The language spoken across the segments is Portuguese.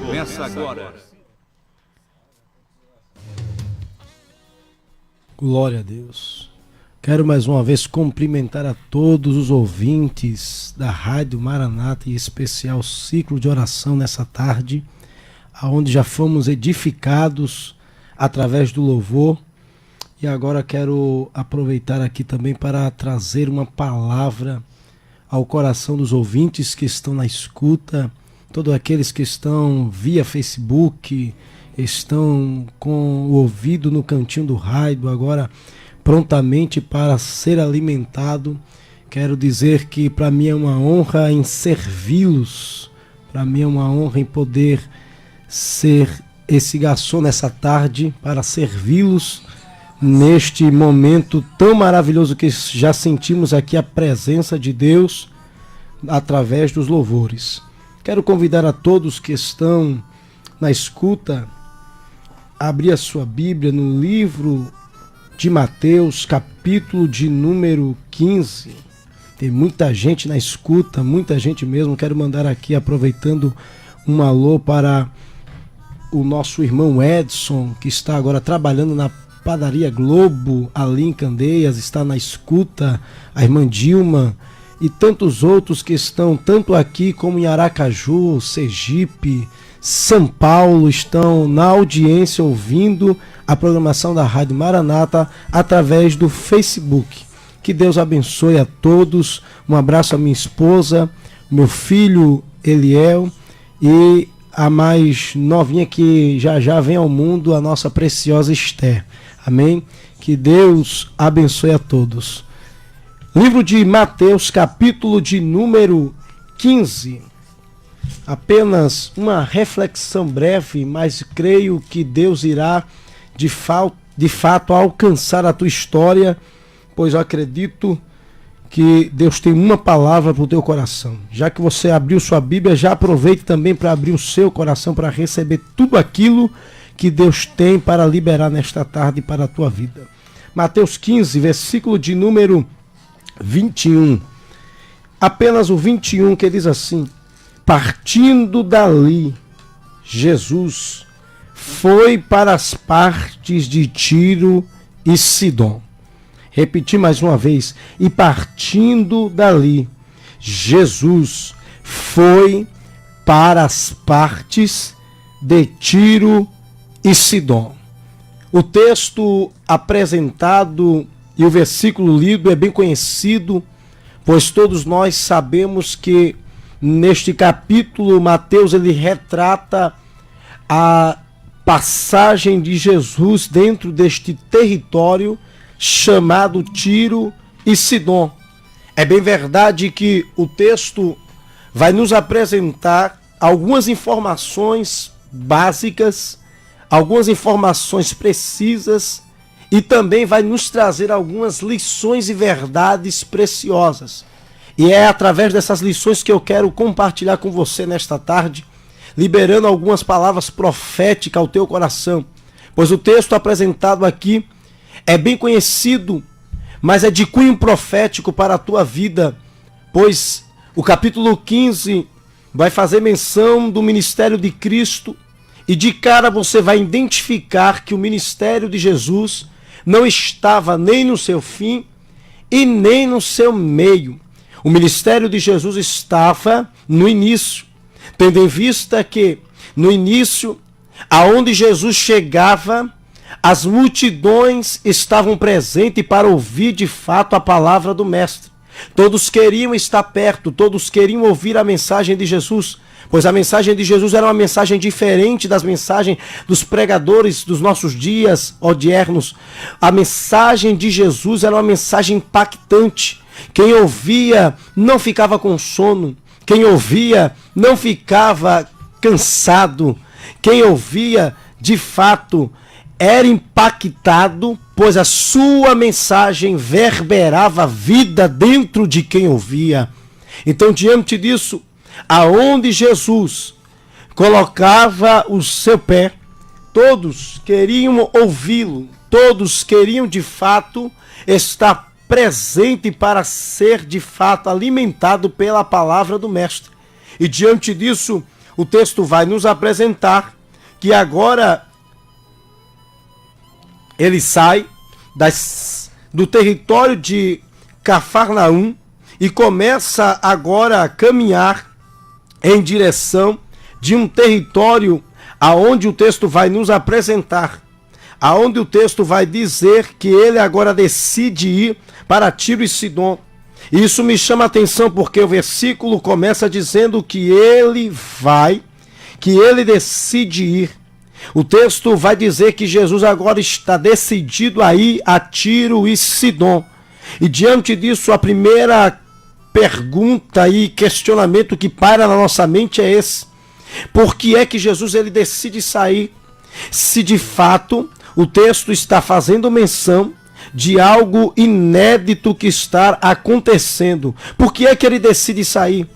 Começa agora. Glória a Deus. Quero mais uma vez cumprimentar a todos os ouvintes da Rádio Maranata, em especial Ciclo de Oração nessa tarde, aonde já fomos edificados através do louvor. E agora quero aproveitar aqui também para trazer uma palavra ao coração dos ouvintes que estão na escuta, todos aqueles que estão via Facebook, estão com o ouvido no cantinho do rádio, agora prontamente para ser alimentado. Quero dizer que para mim é uma honra em servi-los, para mim é uma honra em poder ser esse garçom nessa tarde para servi-los neste momento tão maravilhoso que já sentimos aqui a presença de Deus através dos louvores. Quero convidar a todos que estão na escuta a abrir a sua Bíblia no livro de Mateus, capítulo de número 15. Tem muita gente na escuta, muita gente mesmo. Quero mandar aqui, aproveitando, um alô para o nosso irmão Edson, que está agora trabalhando na Padaria Globo, ali em Candeias, está na escuta, a irmã Dilma e tantos outros que estão tanto aqui como em Aracaju, Sergipe, São Paulo, estão na audiência ouvindo a programação da Rádio Maranata através do Facebook. Que Deus abençoe a todos. Um abraço à minha esposa, meu filho Eliel e a mais novinha que já vem ao mundo, a nossa preciosa Esther. Amém? Que Deus abençoe a todos. Livro de Mateus, capítulo de número 15. Apenas uma reflexão breve, mas creio que Deus irá de fato alcançar a tua história, pois eu acredito que Deus tem uma palavra para o teu coração. Já que você abriu sua Bíblia, já aproveite também para abrir o seu coração para receber tudo aquilo que Deus tem para liberar nesta tarde para a tua vida. Mateus 15, versículo de número 21. Apenas o 21, que diz assim: partindo dali, Jesus foi para as partes de Tiro e Sidom. Repetir mais uma vez. E partindo dali, Jesus foi para as partes de Tiro e Sidom. O texto apresentado e o versículo lido é bem conhecido, pois todos nós sabemos que neste capítulo Mateus ele retrata a passagem de Jesus dentro deste território chamado Tiro e Sidom. É bem verdade que o texto vai nos apresentar algumas informações básicas, algumas informações precisas e também vai nos trazer algumas lições e verdades preciosas. E é através dessas lições que eu quero compartilhar com você nesta tarde, liberando algumas palavras proféticas ao teu coração, pois o texto apresentado aqui é bem conhecido, mas é de cunho profético para a tua vida, pois o capítulo 15 vai fazer menção do ministério de Cristo e de cara você vai identificar que o ministério de Jesus não estava nem no seu fim e nem no seu meio. O ministério de Jesus estava no início, tendo em vista que no início, aonde Jesus chegava, as multidões estavam presentes para ouvir de fato a palavra do Mestre. Todos queriam estar perto, todos queriam ouvir a mensagem de Jesus, pois a mensagem de Jesus era uma mensagem diferente das mensagens dos pregadores dos nossos dias odiernos. A mensagem de Jesus era uma mensagem impactante. Quem ouvia não ficava com sono, quem ouvia não ficava cansado, quem ouvia de fato era impactado, pois a sua mensagem verberava vida dentro de quem ouvia. Então, diante disso, aonde Jesus colocava o seu pé, todos queriam ouvi-lo, todos queriam de fato estar presente para ser de fato alimentado pela palavra do Mestre. E diante disso, o texto vai nos apresentar que agora ele sai do território de Cafarnaum e começa agora a caminhar em direção de um território aonde o texto vai nos apresentar, aonde o texto vai dizer que ele agora decide ir para Tiro e Sidom. Isso me chama a atenção porque o versículo começa dizendo que ele decide ir. O texto vai dizer que Jesus agora está decidido a ir a Tiro e Sidom. E diante disso, a primeira pergunta e questionamento que paira na nossa mente é esse: por que é que Jesus ele decide sair? Se de fato o texto está fazendo menção de algo inédito que está acontecendo, por que é que ele decide sair?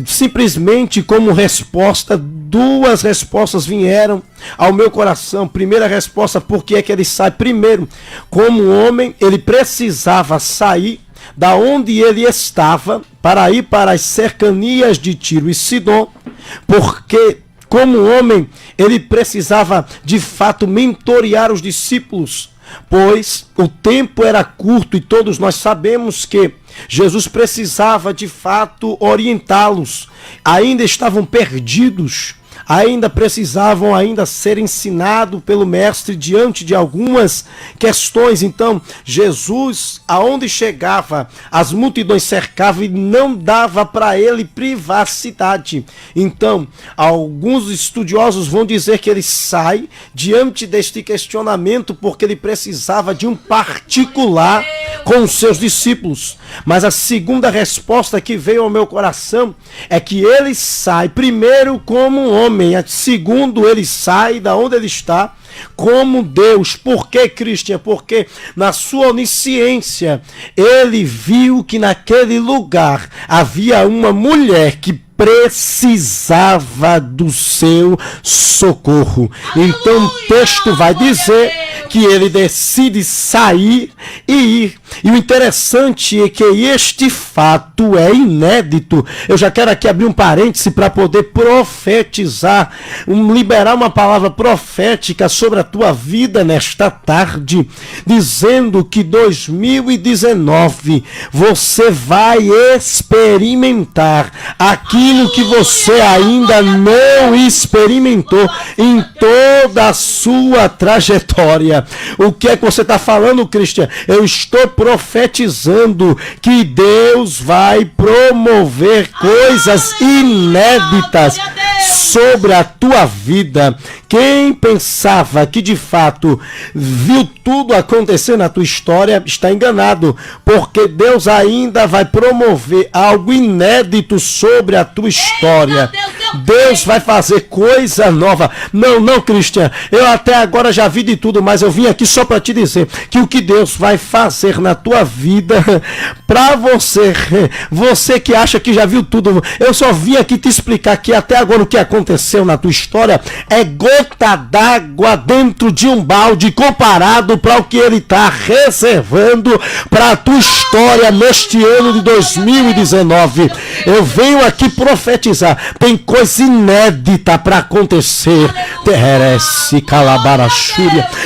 Simplesmente como resposta, duas respostas vieram ao meu coração. Primeira resposta, por que é que ele sai? Primeiro, como homem, ele precisava sair da onde ele estava para ir para as cercanias de Tiro e Sidom, porque como homem, ele precisava de fato mentorear os discípulos, pois o tempo era curto e todos nós sabemos que Jesus precisava de fato orientá-los. Ainda estavam perdidos, ainda precisavam ser ensinados pelo mestre diante de algumas questões. Então Jesus, aonde chegava, as multidões cercavam e não dava para ele privacidade. Então alguns estudiosos vão dizer que ele sai diante deste questionamento porque ele precisava de um particular com os seus discípulos. Mas a segunda resposta que veio ao meu coração é que ele sai primeiro como um homem, segundo ele sai da onde ele está como Deus. Por que, Cristian? Porque na sua onisciência ele viu que naquele lugar havia uma mulher que precisava do seu socorro. Então o texto vai dizer que ele decide sair e ir. E o interessante é que este fato é inédito. Eu já quero aqui abrir um parêntese para poder profetizar, liberar uma palavra profética sobre a tua vida nesta tarde, dizendo que 2019 você vai experimentar aquilo que você ainda não experimentou em toda a sua trajetória. O que é que você está falando, Cristian? Eu estou profetizando que Deus vai promover coisas inéditas sobre a tua vida. Quem pensava que de fato viu tudo acontecer na tua história está enganado, porque Deus ainda vai promover algo inédito sobre a tua história. Deus vai fazer coisa nova. Não, Cristian, eu até agora já vi de tudo, mas eu vim aqui só para te dizer que o que Deus vai fazer na tua vida, para você que acha que já viu tudo, eu só vim aqui te explicar que até agora o que aconteceu na tua história é gota d'água dentro de um balde comparado para o que ele está reservando para a tua história neste ano de 2019. Eu venho aqui profetizar, tem coisa inédita para acontecer.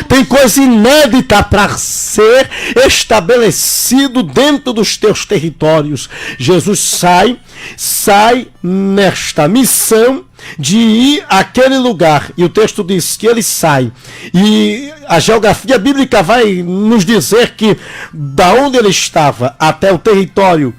Tem coisa inédita para ser estabelecido dentro dos teus territórios. Jesus sai nesta missão de ir àquele lugar, e o texto diz que ele sai, e a geografia bíblica vai nos dizer que da onde ele estava até o território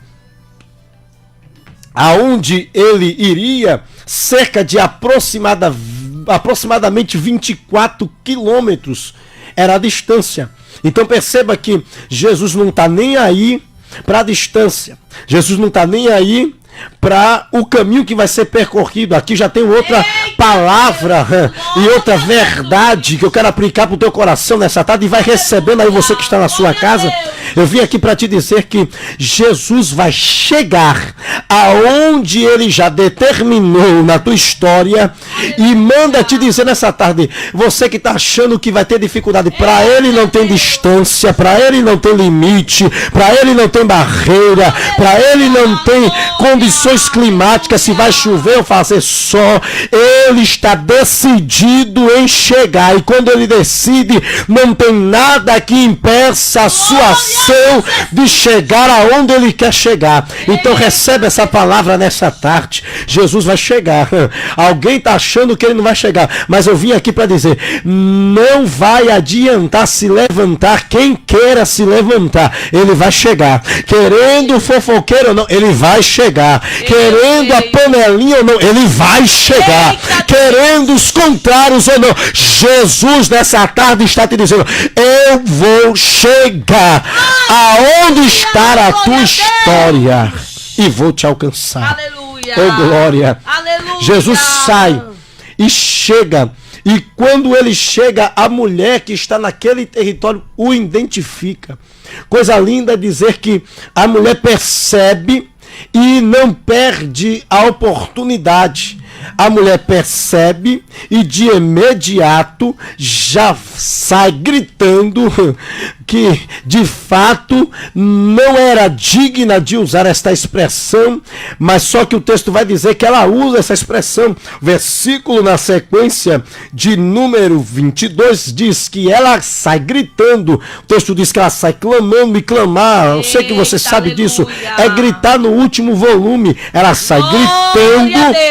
aonde ele iria, cerca de aproximadamente 24 quilômetros era a distância. Então perceba que Jesus não está nem aí para a distância, Jesus não está nem aí para o caminho que vai ser percorrido. Aqui já tem outra palavra e outra verdade que eu quero aplicar para o teu coração nessa tarde, e vai recebendo aí você que está na sua casa. Eu vim aqui para te dizer que Jesus vai chegar aonde ele já determinou na tua história, e manda te dizer nessa tarde, você que está achando que vai ter dificuldade, para ele não tem distância, para ele não tem limite, para ele não tem barreira, para ele não tem condições climáticas, se vai chover ou fazer sol, ele está decidido em chegar, e quando ele decide, não tem nada que impeça a sua ação de chegar aonde ele quer chegar. Então recebe essa palavra nessa tarde, Jesus vai chegar. Alguém está achando que ele não vai chegar, mas eu vim aqui para dizer, não vai adiantar se levantar quem queira se levantar, ele vai chegar, querendo fofoqueiro ou não, ele vai chegar, querendo a panelinha ou não, ele vai chegar, querendo os contrários ou não, Jesus nessa tarde está te dizendo, eu vou chegar aonde está a tua história e vou te alcançar. Aleluia. Oh glória. Aleluia. Jesus sai e chega, e quando ele chega, a mulher que está naquele território o identifica. Coisa linda é dizer que a mulher percebe e não perde a oportunidade. A mulher percebe e de imediato já sai gritando que de fato não era digna de usar esta expressão, mas só que o texto vai dizer que ela usa essa expressão. Versículo na sequência de número 22 diz que ela sai gritando. O texto diz que ela sai clamando, e clamar, eu sei que você sabe disso, é gritar no último volume. Ela sai gritando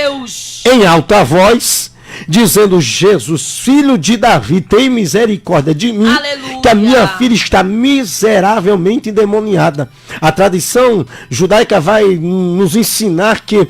em alta voz, dizendo, Jesus, filho de Davi, tem misericórdia de mim. Aleluia. Que a minha filha está miseravelmente endemoniada. A tradição judaica vai nos ensinar que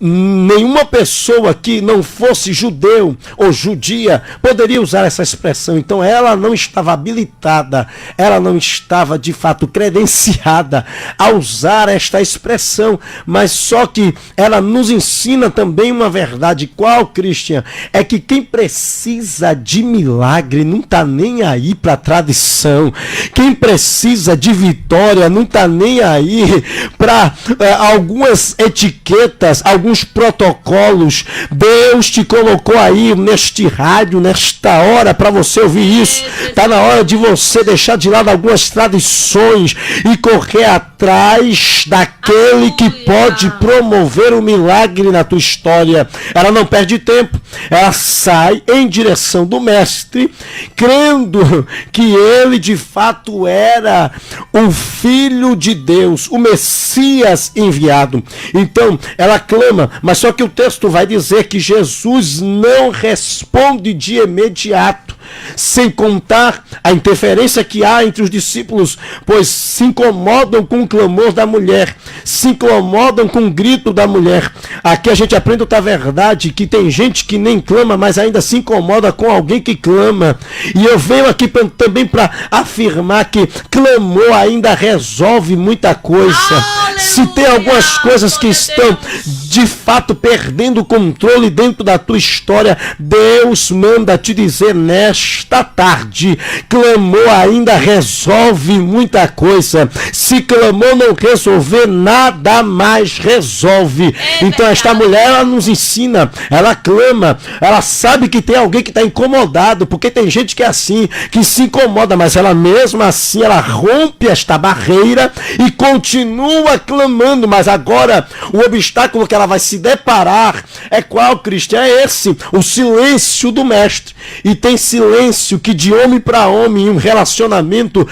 nenhuma pessoa que não fosse judeu ou judia poderia usar essa expressão. Então ela não estava habilitada, ela não estava de fato credenciada a usar esta expressão, mas só que ela nos ensina também uma verdade. Qual, Cristian? É que quem precisa de milagre não está nem aí para a tradição. Quem precisa de vitória não está nem aí para algumas etiquetas, alguns protocolos. Deus te colocou aí neste rádio, nesta hora, para você ouvir isso. Está na hora de você deixar de lado algumas tradições e correr atrás daquele que pode promover o milagre na tua história. Ela não perde tempo. Ela sai em direção do mestre, crendo que ele de fato era o Filho de Deus, o Messias enviado. Então ela clama, mas só que o texto vai dizer que Jesus não responde de imediato, sem contar a interferência que há entre os discípulos, pois se incomodam com o clamor da mulher, se incomodam com o grito da mulher. Aqui a gente aprende outra verdade, que tem gente que nem clama, mas ainda se incomoda com alguém que clama. E eu venho aqui também para afirmar que clamor ainda resolve muita coisa. Aleluia! Se tem algumas coisas que estão de fato perdendo o controle dentro da tua história, Deus manda te dizer nesta tarde, clamor ainda resolve muita coisa. Se clamor não resolver, nada mais resolve. Então esta mulher, ela nos ensina, ela clama, ela sabe que tem alguém que está incomodado, porque tem gente que é assim, que se incomoda, mas ela mesmo assim, ela rompe esta barreira e continua clamando. Mas agora, o obstáculo que ela vai se deparar é qual, Cristian? É esse, o silêncio do mestre. E tem silêncio que de homem para homem, em um relacionamento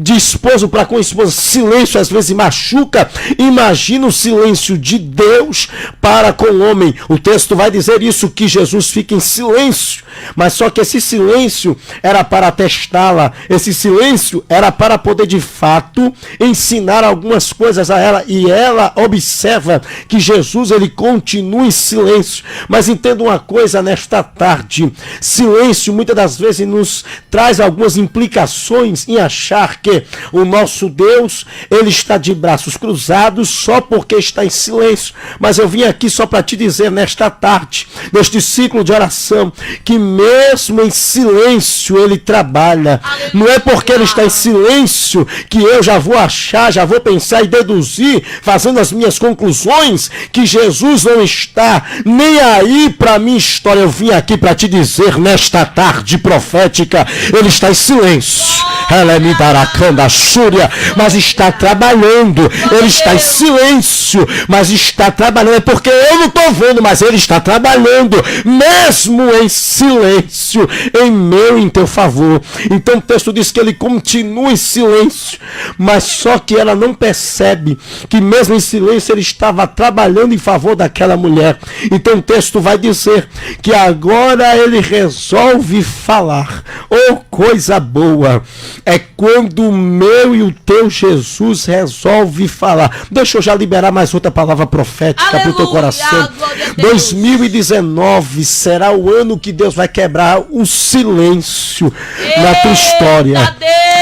de esposo para com esposa, silêncio às vezes machuca. Imagina o silêncio de Deus para com o homem. O texto vai dizer isso, que Jesus fica em silêncio, mas só que esse silêncio era para testá-la, esse silêncio era para poder de fato ensinar algumas coisas a ela, e ela observa que Jesus Jesus, ele continua em silêncio. Mas entenda uma coisa nesta tarde: silêncio muitas das vezes nos traz algumas implicações em achar que o nosso Deus, ele está de braços cruzados só porque está em silêncio. Mas eu vim aqui só para te dizer nesta tarde, neste ciclo de oração, que mesmo em silêncio ele trabalha. Aleluia. Não é porque ele está em silêncio que eu já vou achar, já vou pensar e deduzir, fazendo as minhas conclusões, que Jesus não está nem aí para a minha história. Eu vim aqui para te dizer nesta tarde profética, ele está em silêncio. Ela me dará canda súria, mas está trabalhando. Ele está em silêncio, mas está trabalhando. É porque eu não estou vendo, mas ele está trabalhando, mesmo em silêncio, em meu e em teu favor. Então o texto diz que ele continua em silêncio, mas só que ela não percebe que mesmo em silêncio ele estava trabalhando em favor daquela mulher. Então o texto vai dizer que agora ele resolve falar. Oh, coisa boa é quando o meu e o teu Jesus resolve falar. Deixa eu já liberar mais outra palavra profética para o teu coração. 2019 será o ano que Deus vai quebrar o silêncio na tua história.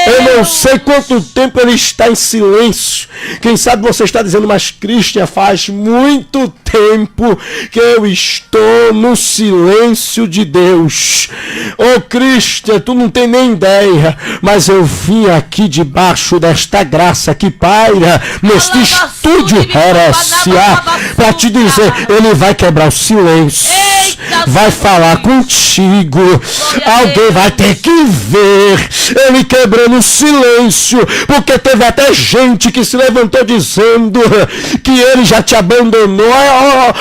Eu não sei quanto tempo ele está em silêncio. Quem sabe você está dizendo, mas Cristian, faz muito tempo que eu estou no silêncio de Deus. Ô Cristian, tu não tem nem ideia, mas eu vim aqui debaixo desta graça que paira neste estúdio Heresia para te dizer, ele vai quebrar o silêncio. Vai falar contigo. Alguém vai ter que ver ele quebrando o silêncio, porque teve até gente que se levantou dizendo que ele já te abandonou.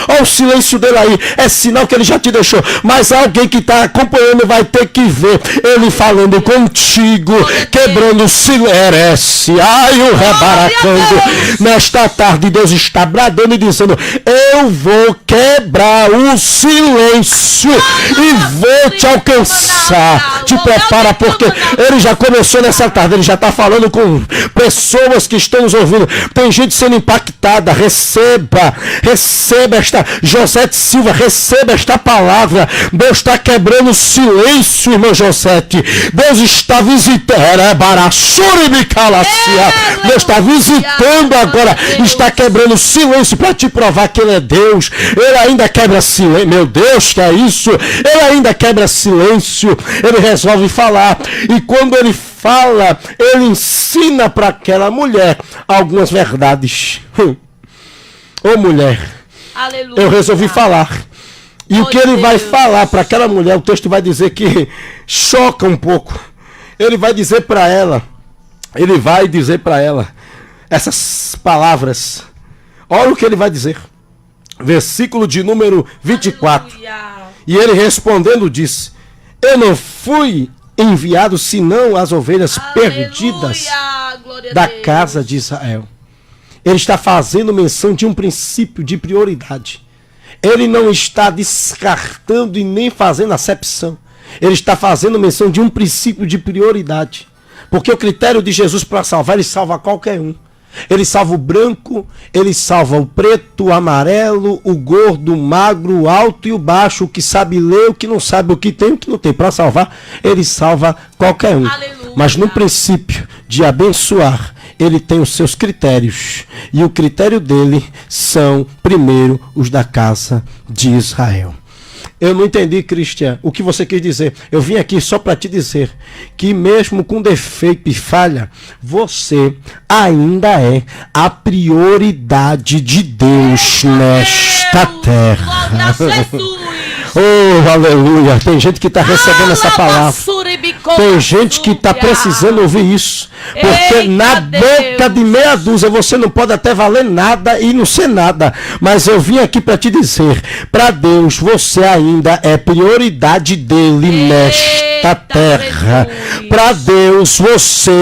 Olha o silêncio dele aí, é sinal que ele já te deixou. Mas alguém que está acompanhando vai ter que ver ele falando contigo, quebrando o silêncio. Ai, o rebaracando. Nesta tarde Deus está bradando e dizendo, eu vou quebrar o silêncio e vou te alcançar. Te prepara, porque ele já começou nessa tarde, ele já está falando com pessoas que estão nos ouvindo. Tem gente sendo impactada. Receba esta, Josete Silva, receba esta palavra. Deus está quebrando o silêncio, irmão Josete. Deus está visitando. Deus está visitando agora, está quebrando o silêncio para te provar que ele é Deus. Ele ainda quebra silêncio. Meu Deus, que é isso? Ele ainda quebra silêncio. Ele resolve falar. E quando ele fala, ele ensina para aquela mulher algumas verdades. Ô mulher, aleluia, eu resolvi falar. E o que ele vai falar para aquela mulher, o texto vai dizer que choca um pouco. Ele vai dizer para ela essas palavras. Olha o que ele vai dizer. Versículo de número 24. Aleluia. E ele respondendo disse, eu não fui enviado senão as ovelhas perdidas da casa de Israel. Ele está fazendo menção de um princípio de prioridade. Ele não está descartando e nem fazendo acepção. Ele está fazendo menção de um princípio de prioridade. Porque o critério de Jesus para salvar, ele salva qualquer um. Ele salva o branco, ele salva o preto, o amarelo, o gordo, o magro, o alto e o baixo, o que sabe ler, o que não sabe, o que tem, o que não tem. Para salvar, ele salva qualquer um. Aleluia. Mas no princípio de abençoar, ele tem os seus critérios. E o critério dele são, primeiro, os da casa de Israel. Eu não entendi, Cristian, o que você quis dizer. Eu vim aqui só para te dizer que mesmo com defeito e falha, você ainda é a prioridade de Deus nesta terra. Oh, aleluia. Tem gente que está recebendo essa palavra. Tem gente que está precisando ouvir isso. Porque na boca de meia dúzia você não pode até valer nada e não ser nada. Mas eu vim aqui para te dizer, para Deus você ainda é prioridade dele nesta terra. Para Deus você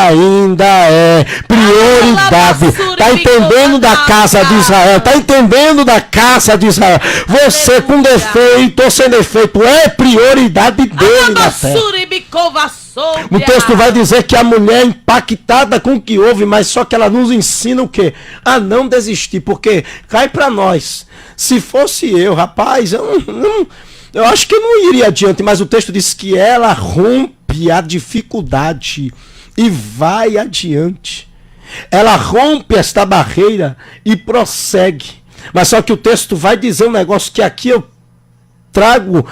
ainda é prioridade. Está entendendo da casa de Israel? Está entendendo da casa de Israel? Você com defeito ou sem defeito é prioridade dele na terra. O texto vai dizer que a mulher é impactada com o que houve, mas só que ela nos ensina o quê? A não desistir, porque cai para nós. Se fosse eu, rapaz, eu acho que eu não iria adiante, mas o texto diz que ela rompe a dificuldade e vai adiante. Ela rompe esta barreira e prossegue. Mas só que o texto vai dizer um negócio que aqui eu trago.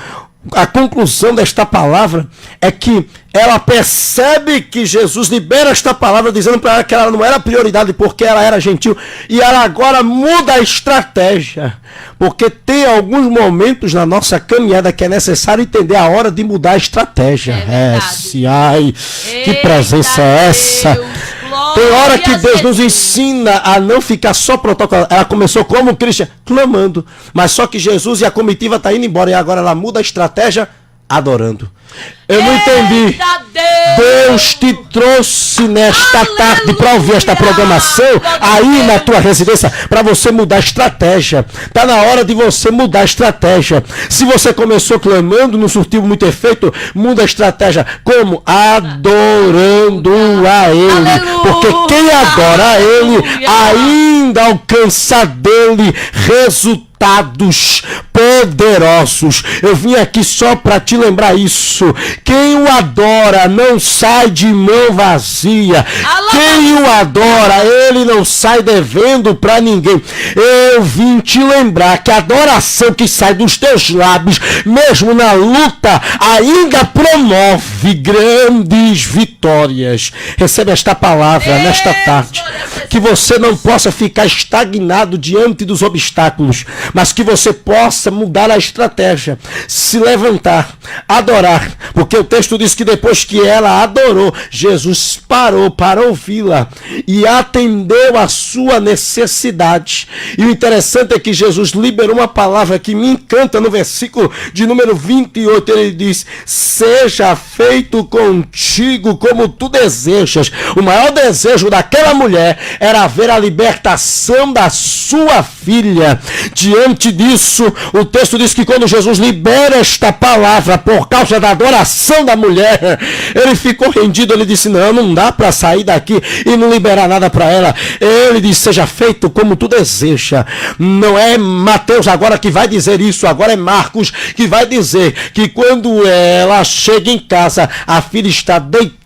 A conclusão desta palavra é que ela percebe que Jesus libera esta palavra dizendo para ela que ela não era prioridade porque ela era gentil, e ela agora muda a estratégia, porque tem alguns momentos na nossa caminhada que é necessário entender a hora de mudar a estratégia. Que presença é essa? Tem hora que Deus nos ensina a não ficar só protocolo. Ela começou como Cristian, clamando. Mas só que Jesus e a comitiva estão indo embora. E agora ela muda a estratégia adorando. Eu não entendi. Deus te trouxe nesta tarde para ouvir esta programação aí na tua residência, para você mudar a estratégia. Está na hora de você mudar a estratégia. Se você começou clamando, não surtiu muito efeito, muda a estratégia. Como? Adorando a Ele. Porque quem adora a Ele ainda alcança dele resultados poderosos. Eu vim aqui só para te lembrar isso. Quem o adora não sai de mão vazia. Quem o adora, ele não sai devendo para ninguém. Eu vim te lembrar que a adoração que sai dos teus lábios, mesmo na luta, ainda promove grandes vitórias. Recebe esta palavra nesta tarde. Que você não possa ficar estagnado diante dos obstáculos, mas que você possa mudar a estratégia, se levantar, adorar, porque o texto diz que depois que ela adorou, Jesus parou para ouvi-la e atendeu a sua necessidade. E o interessante é que Jesus liberou uma palavra que me encanta no versículo de número 28, ele diz: seja feito contigo como tu desejas. O maior desejo daquela mulher era ver a libertação da sua filha. Diante disso, o texto diz que quando Jesus libera esta palavra por causa da adoração da mulher, ele ficou rendido. Ele disse: não dá para sair daqui e não liberar nada para ela. Ele disse: seja feito como tu deseja. Não é Mateus agora que vai dizer isso, agora é Marcos que vai dizer que quando ela chega em casa, a filha está deitada.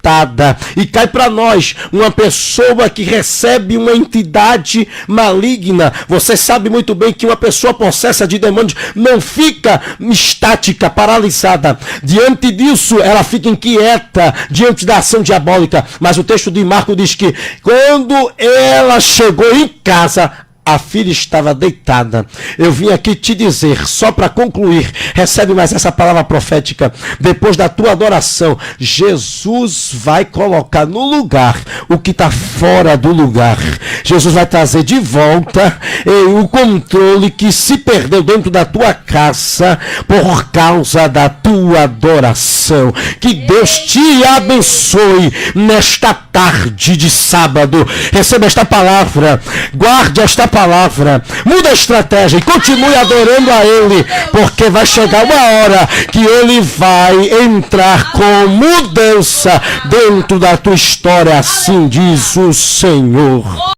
E cai para nós uma pessoa que recebe uma entidade maligna. Você sabe muito bem que uma pessoa possessa de demônios não fica estática, paralisada. Diante disso, ela fica inquieta diante da ação diabólica. Mas o texto de Marcos diz que quando ela chegou em casa, a filha estava deitada. Eu vim aqui te dizer, só para concluir, recebe mais essa palavra profética. Depois da tua adoração, Jesus vai colocar no lugar o que está fora do lugar. Jesus vai trazer de volta o controle que se perdeu dentro da tua casa por causa da tua adoração. Que Deus te abençoe nesta tarde de sábado. Receba esta palavra, guarde esta palavra, muda a estratégia e continue adorando a Ele, porque vai chegar uma hora que Ele vai entrar com mudança dentro da tua história, assim diz o Senhor.